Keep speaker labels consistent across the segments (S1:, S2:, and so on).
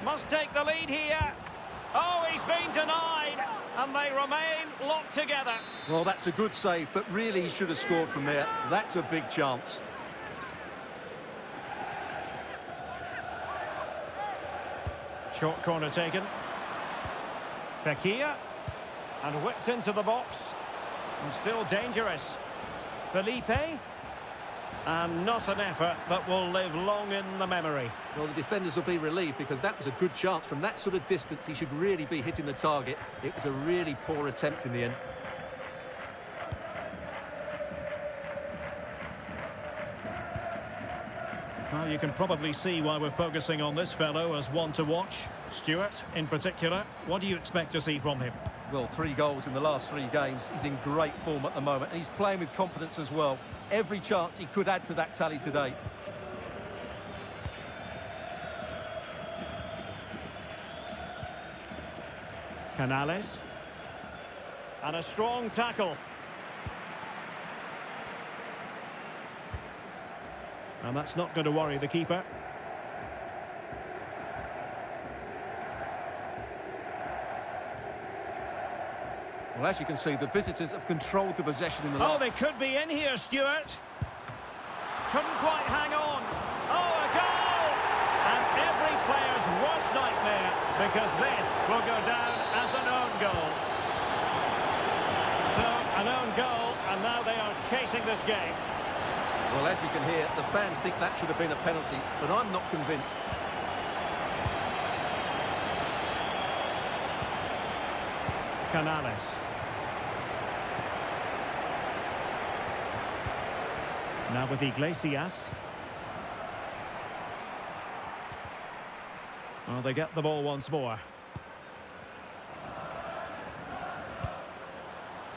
S1: Must take the lead here. Oh, he's been denied, and they remain locked together.
S2: Well, that's a good save, but really he should have scored from there. That's a big chance.
S1: Short corner taken. Fekir. And whipped into the box. And still dangerous. Felipe. And not an effort that will live long in the memory.
S2: Well, the defenders will be relieved because that was a good chance. From that sort of distance, he should really be hitting the target. It was a really poor attempt in the end.
S1: Well, you can probably see why we're focusing on this fellow as one to watch. Stuart, in particular, what do you expect to see from him?
S2: Well, 3 goals in the last 3 games. He's in great form at the moment, and he's playing with confidence as well. Every chance he could add to that tally today.
S1: Canales. And a strong tackle. And that's not going to worry the keeper.
S2: Well, as you can see, the visitors have controlled the possession in the last...
S1: Oh, they could be in here, Stuart. Couldn't quite hang on. Oh, a goal! And every player's worst nightmare, because this will go down as an own goal. So, an own goal, and now they are chasing this game.
S2: Well, as you can hear, the fans think that should have been a penalty, but I'm not convinced.
S1: Canales. Now with Iglesias. Well, they get the ball once more.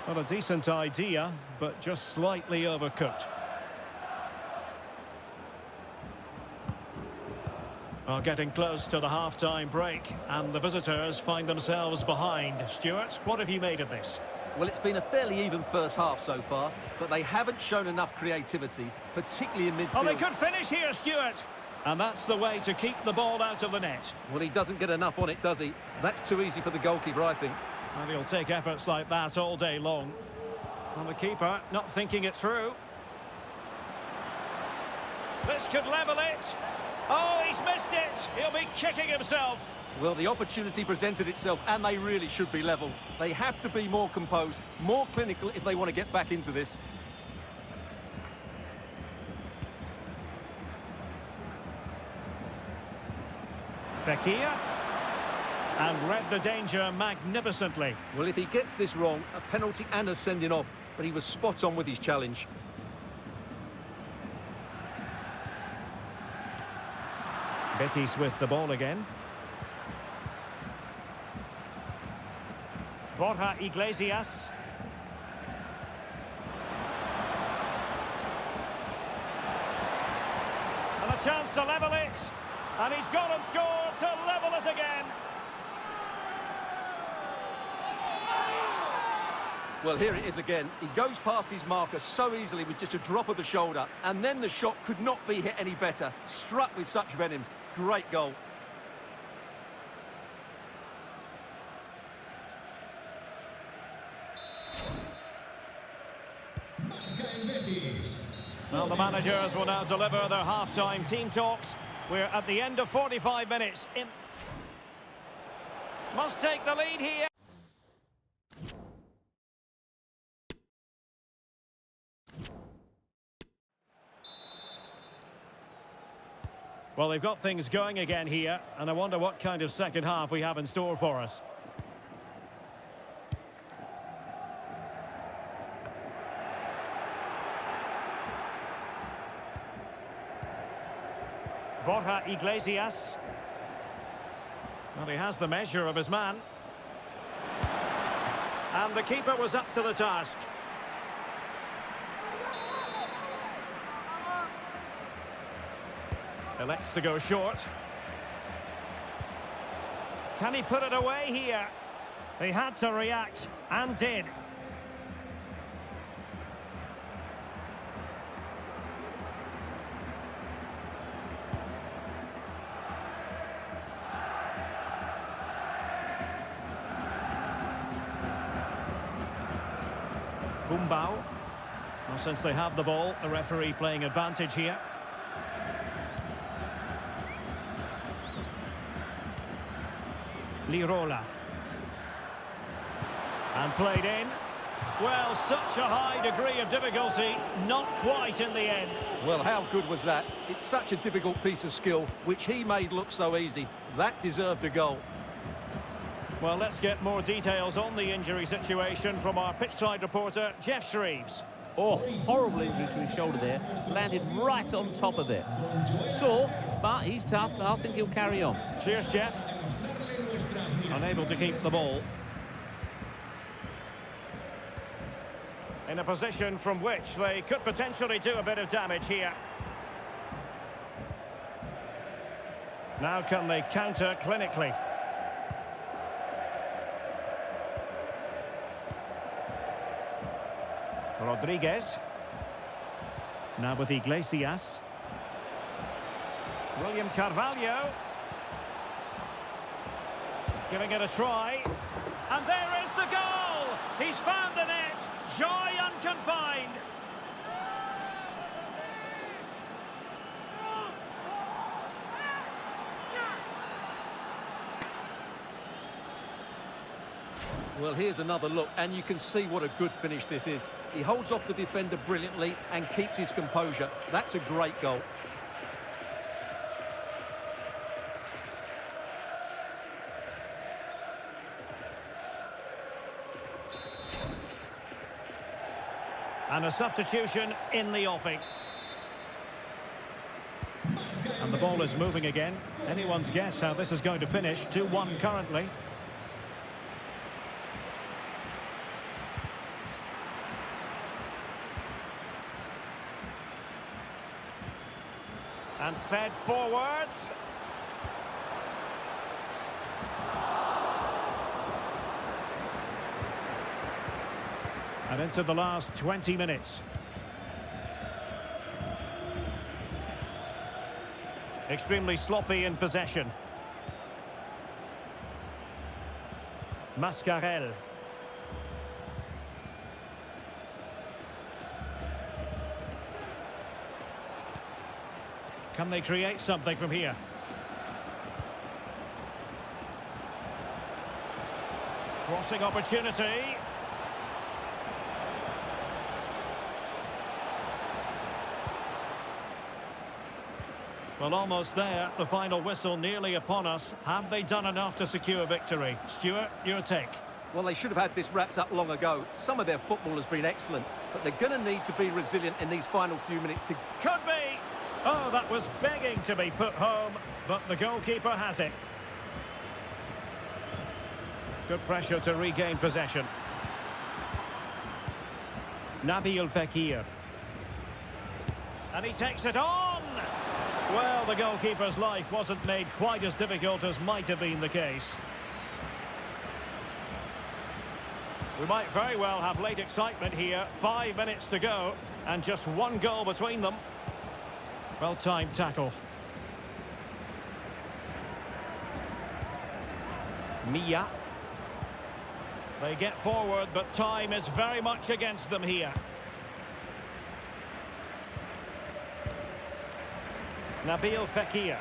S1: Not a decent idea, but just slightly overcooked. Well, getting close to the half-time break, and the visitors find themselves behind. Stuart, what have you made of this?
S2: Well, it's been a fairly even first half so far, but they haven't shown enough creativity, particularly in midfield.
S1: Oh, they could finish here, Stuart! And that's the way to keep the ball out of the net.
S2: Well, he doesn't get enough on it, does he? That's too easy for the goalkeeper, I think.
S1: And he'll take efforts like that all day long. And the keeper not thinking it through. This could level it. Oh, he's missed it. He'll be kicking himself.
S2: Well, the opportunity presented itself, and they really should be level. They have to be more composed, more clinical if they want to get back into this.
S1: Fekir. And read the danger magnificently.
S2: Well, if he gets this wrong, a penalty and a sending off, but he was spot on with his challenge.
S1: Betis with the ball again. Borja Iglesias. And a chance to level it. And he's gone and scored to level it again.
S2: Well, here it is again. He goes past his marker so easily with just a drop of the shoulder, and then the shot could not be hit any better. Struck with such venom. Great goal.
S1: Well, the managers will now deliver their half-time team talks. We're at the end of 45 minutes. Must take the lead here. Well, they've got things going again here, and I wonder what kind of second half we have in store for us. Borja Iglesias. Well, he has the measure of his man. And the keeper was up to the task. Elects to go short. Can he put it away here? He had to react, and did. Gumbau. Well, since they have the ball, the referee playing advantage here. Lirola. And played in. Well, such a high degree of difficulty, not quite in the end.
S2: Well, how good was that? It's such a difficult piece of skill, which he made look so easy. That deserved a goal.
S1: Well, let's get more details on the injury situation from our pitchside reporter, Jeff Shreves.
S3: Oh, horrible injury to his shoulder there. Landed right on top of it. Sore, but he's tough. I think he'll carry on.
S1: Cheers, Jeff. Unable to keep the ball. In a position from which they could potentially do a bit of damage here. Now can they counter clinically? Rodriguez. Now with Iglesias. William Carvalho. Giving it a try. And there is the goal! He's found the net! Joy unconfined!
S2: Well, here's another look, and you can see what a good finish this is. He holds off the defender brilliantly and keeps his composure. That's a great goal.
S1: And a substitution in the offing. And the ball is moving again. Anyone's guess how this is going to finish. 2-1 currently. And fed forwards. And into the last 20 minutes. Extremely sloppy in possession. Mascarell. Can they create something from here? Crossing opportunity. Well, almost there. The final whistle nearly upon us. Have they done enough to secure victory? Stuart, your take.
S2: Well, they should have had this wrapped up long ago. Some of their football has been excellent, but they're going to need to be resilient in these final few minutes to...
S1: Could be! Oh, that was begging to be put home, but the goalkeeper has it. Good pressure to regain possession. Nabil Fekir. And he takes it on! Well, the goalkeeper's life wasn't made quite as difficult as might have been the case. We might very well have late excitement here. 5 minutes to go, and just one goal between them. Well-timed tackle. Mia. They get forward, but time is very much against them here. Nabil Fekir.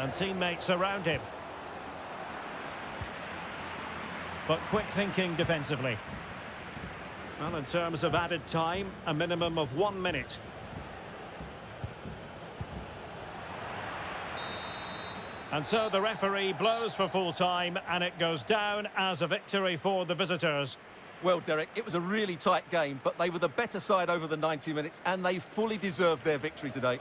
S1: And teammates around him. But quick thinking defensively. Well, in terms of added time, a minimum of 1 minute. And so the referee blows for full time, and it goes down as a victory for the visitors.
S2: Well, Derek, it was a really tight game, but they were the better side over the 90 minutes, and they fully deserved their victory today.